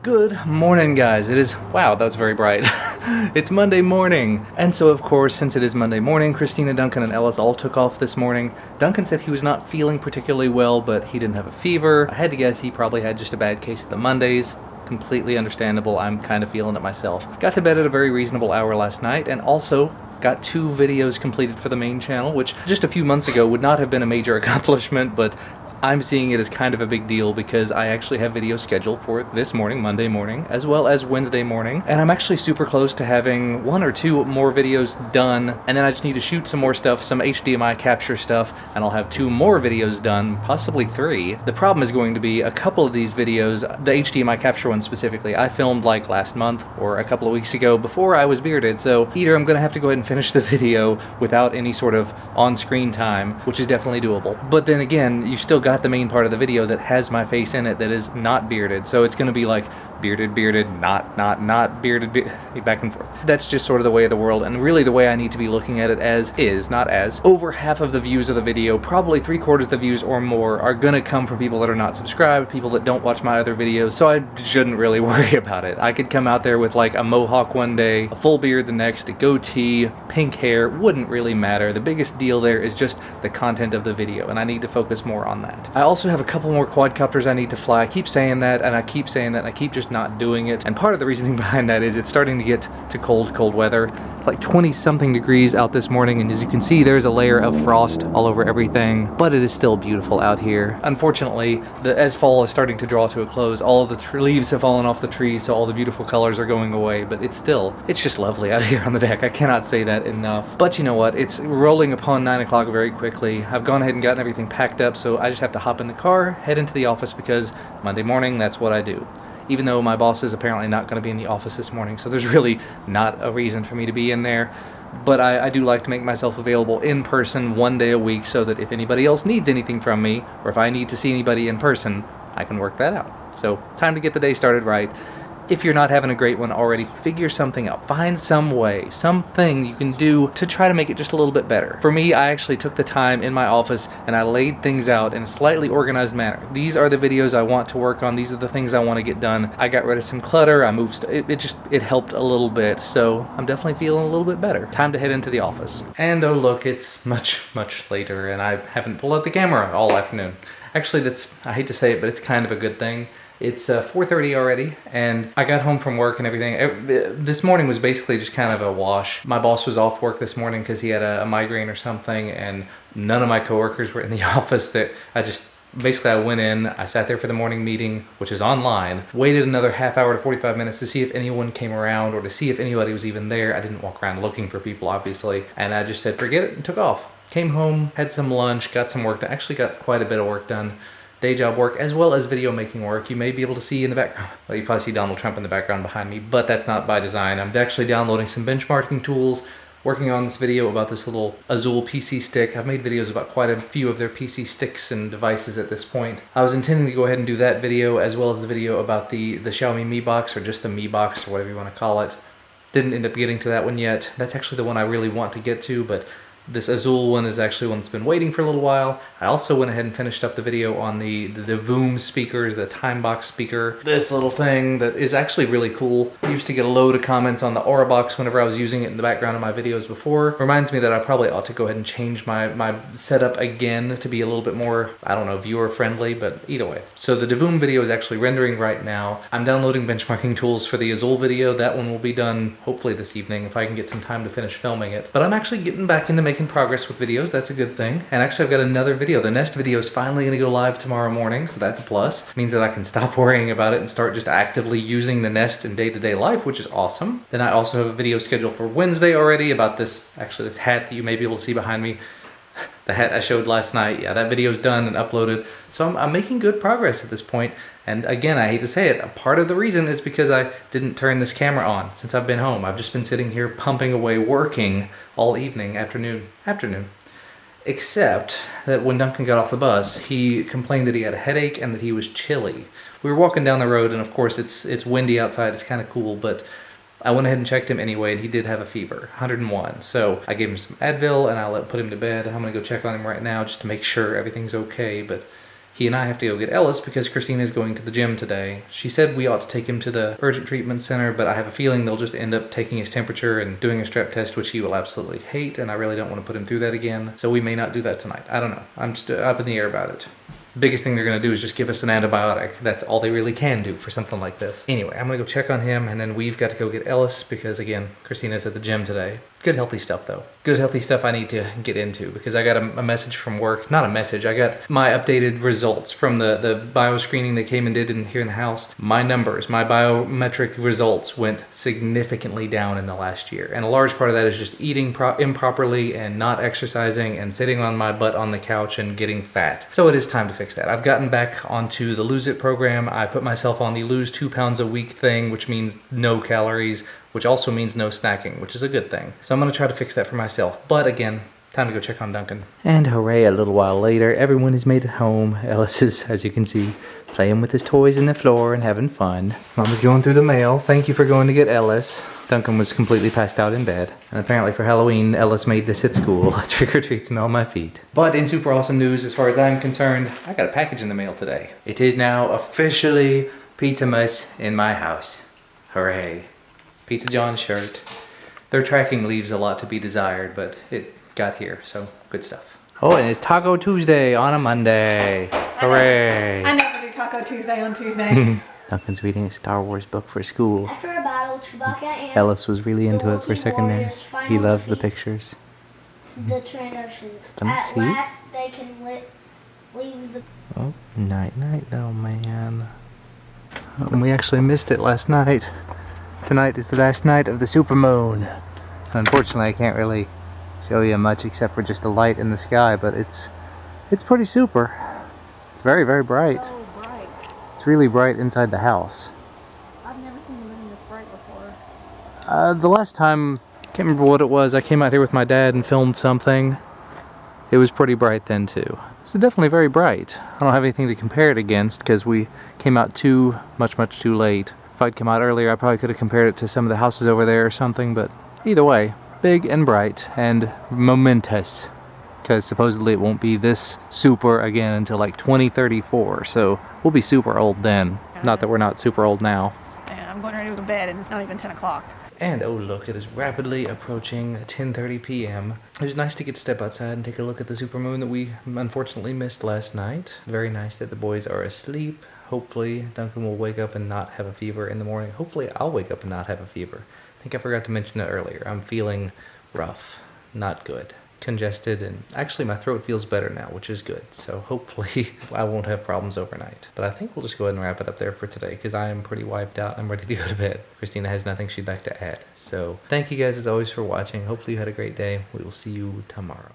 Good morning, guys. It is, wow, that was very bright. It's Monday morning. And so, of course, since it is Monday morning, Christina, Duncan, and Ellis all took off this morning. Duncan said he was not feeling particularly well, but he didn't have a fever. I had to guess he probably had just a bad case of the Mondays. Completely understandable. I'm kind of feeling it myself. Got to bed at a very reasonable hour last night, and also got 2 videos completed for the main channel, which just a few months ago would not have been a major accomplishment, but I'm seeing it as kind of a big deal because I actually have videos scheduled for this morning, Monday morning, as well as Wednesday morning. And I'm actually super close to having 1 or 2 more videos done. And then I just need to shoot some more stuff, some HDMI capture stuff, and I'll have 2 more videos done, possibly 3. The problem is going to be a couple of these videos, the HDMI capture one specifically, I filmed like last month or a couple of weeks ago before I was bearded. So either I'm going to have to go ahead and finish the video without any sort of on-screen time, which is definitely doable. But then again, you still got the main part of the video that has my face in it that is not bearded, so it's going to be like bearded, not bearded, back and forth. That's just sort of the way of the world, and really the way I need to be looking at it as is, not as. Over half of the views of the video, probably 3/4 of the views or more, are gonna come from people that are not subscribed, people that don't watch my other videos, so I shouldn't really worry about it. I could come out there with like a mohawk one day, a full beard the next, a goatee, pink hair, wouldn't really matter. The biggest deal there is just the content of the video, and I need to focus more on that. I also have a couple more quadcopters I need to fly. I keep saying that, and I keep saying that, and I keep just not doing it. And part of the reasoning behind that is it's starting to get to cold weather. It's like 20-something degrees out this morning, and as you can see, there's a layer of frost all over everything, but it is still beautiful out here. Unfortunately, as fall is starting to draw to a close, all of the leaves have fallen off the trees, so all the beautiful colors are going away, but it's just lovely out here on the deck. I cannot say that enough. But you know what? It's rolling upon 9 o'clock very quickly. I've gone ahead and gotten everything packed up, so I just have to hop in the car, head into the office, because Monday morning, that's what I do. Even though my boss is apparently not going to be in the office this morning, so there's really not a reason for me to be in there. But I do like to make myself available in person 1 day a week so that if anybody else needs anything from me, or if I need to see anybody in person, I can work that out. So time to get the day started right. If you're not having a great one already, figure something out. Find some way, something you can do to try to make it just a little bit better. For me, I actually took the time in my office and I laid things out in a slightly organized manner. These are the videos I want to work on. These are the things I want to get done. I got rid of some clutter. I moved, it helped a little bit. So I'm definitely feeling a little bit better. Time to head into the office. And oh look, it's much later and I haven't pulled out the camera all afternoon. Actually, I hate to say it, but it's kind of a good thing. It's 4:30 already, and I got home from work and everything. This morning was basically just kind of a wash. My boss was off work this morning because he had a migraine or something, and none of my coworkers were in the office. Basically I went in, I sat there for the morning meeting, which is online, waited another half hour to 45 minutes to see if anyone came around or to see if anybody was even there. I didn't walk around looking for people, obviously, and I just said forget it and took off. Came home, had some lunch, got some work done. Actually got quite a bit of work done. Day job work as well as video making work. You may be able to see in the background, well, you probably see Donald Trump in the background behind me, but that's not by design. I'm actually downloading some benchmarking tools, working on this video about this little Azul PC stick. I've made videos about quite a few of their PC sticks and devices at this point. I was intending to go ahead and do that video as well as the video about the Xiaomi Mi Box, or just the Mi Box, or whatever you want to call it. Didn't end up getting to that one yet. That's actually the one I really want to get to, but this Azul one is actually one that's been waiting for a little while. I also went ahead and finished up the video on the Voom speakers, the Timebox speaker. This little thing that is actually really cool. I used to get a load of comments on the Aura Box whenever I was using it in the background of my videos before. Reminds me that I probably ought to go ahead and change my setup again to be a little bit more, I don't know, viewer friendly, but either way. So the Voom video is actually rendering right now. I'm downloading benchmarking tools for the Azul video. That one will be done hopefully this evening if I can get some time to finish filming it. But I'm actually getting back into making progress with videos. That's a good thing. And actually I've got another video. The Nest video is finally going to go live tomorrow morning, so that's a plus. It means that I can stop worrying about it and start just actively using the Nest in day-to-day life, which is awesome. Then I also have a video scheduled for Wednesday already about this hat that you may be able to see behind me. The hat I showed last night. Yeah, that video's done and uploaded. So I'm making good progress at this point. And again, I hate to say it, a part of the reason is because I didn't turn this camera on since I've been home. I've just been sitting here pumping away, working all evening, afternoon. Except that when Duncan got off the bus, he complained that he had a headache and that he was chilly. We were walking down the road, and of course it's windy outside, it's kind of cool, but I went ahead and checked him anyway, and he did have a fever, 101. So I gave him some Advil, and I put him to bed. I'm gonna go check on him right now just to make sure everything's okay, but He and I have to go get Ellis because Christina is going to the gym today. She said we ought to take him to the urgent treatment center, but I have a feeling they'll just end up taking his temperature and doing a strep test, which he will absolutely hate, and I really don't want to put him through that again. So we may not do that tonight. I don't know. I'm just up in the air about it. Biggest thing they're gonna do is just give us an antibiotic. That's all they really can do for something like this. Anyway, I'm gonna go check on him, and then we've got to go get Ellis because, again, Christina's at the gym today. Good healthy stuff though. Good healthy stuff I need to get into because I got a message from work. Not a message, I got my updated results from the bio screening they came and did here in the house. My numbers, my biometric results went significantly down in the last year. And a large part of that is just eating improperly and not exercising and sitting on my butt on the couch and getting fat. So it is time to fix that. I've gotten back onto the Lose It program. I put myself on the lose 2 pounds a week thing, which means no calories, which also means no snacking, which is a good thing. So I'm gonna try to fix that for myself. But again, time to go check on Duncan. And hooray, a little while later, everyone is made at home. Ellis is, as you can see, playing with his toys in the floor and having fun. Mama's going through the mail. Thank you for going to get Ellis. Duncan was completely passed out in bed. And apparently for Halloween, Ellis made this at school. Trick or treat, smell my feet. But in super awesome news, as far as I'm concerned, I got a package in the mail today. It is now officially PIZZAMAS in my house. Hooray. Pizza John's shirt. Their tracking leaves a lot to be desired, but it got here, so good stuff. Oh, and it's Taco Tuesday on a Monday. Hooray. I never do Taco Tuesday on Tuesday. Duncan's reading a Star Wars book for school. After a battle, Chewbacca and Ellis was really into it for a second there. He loves the pictures. the Trinoceans. At last, they can leave the... Oh, night-night though, man. We actually missed it last night. Tonight is the last night of the supermoon. Unfortunately, I can't really show you much except for just the light in the sky, but it's pretty super. It's very, very bright. So bright. It's really bright inside the house. I've never seen the moon this bright before. The last time, can't remember what it was, I came out here with my dad and filmed something. It was pretty bright then too. It's definitely very bright. I don't have anything to compare it against because we came out much too late. If I'd come out earlier, I probably could have compared it to some of the houses over there or something, but either way, big and bright and momentous. Because supposedly it won't be this super again until like 2034, so we'll be super old then. Not that we're not super old now. And I'm going ready to go to bed and it's not even 10 o'clock. And oh look, it is rapidly approaching 10:30 p.m. It was nice to get to step outside and take a look at the supermoon that we unfortunately missed last night. Very nice that the boys are asleep. Hopefully Duncan will wake up and not have a fever in the morning. Hopefully I'll wake up and not have a fever. I think I forgot to mention it earlier. I'm feeling rough, not good. Congested, and actually my throat feels better now, which is good. So hopefully I won't have problems overnight. But I think we'll just go ahead and wrap it up there for today because I am pretty wiped out. I'm ready to go to bed. Christina has nothing she'd like to add. So thank you guys as always for watching. Hopefully you had a great day. We will see you tomorrow.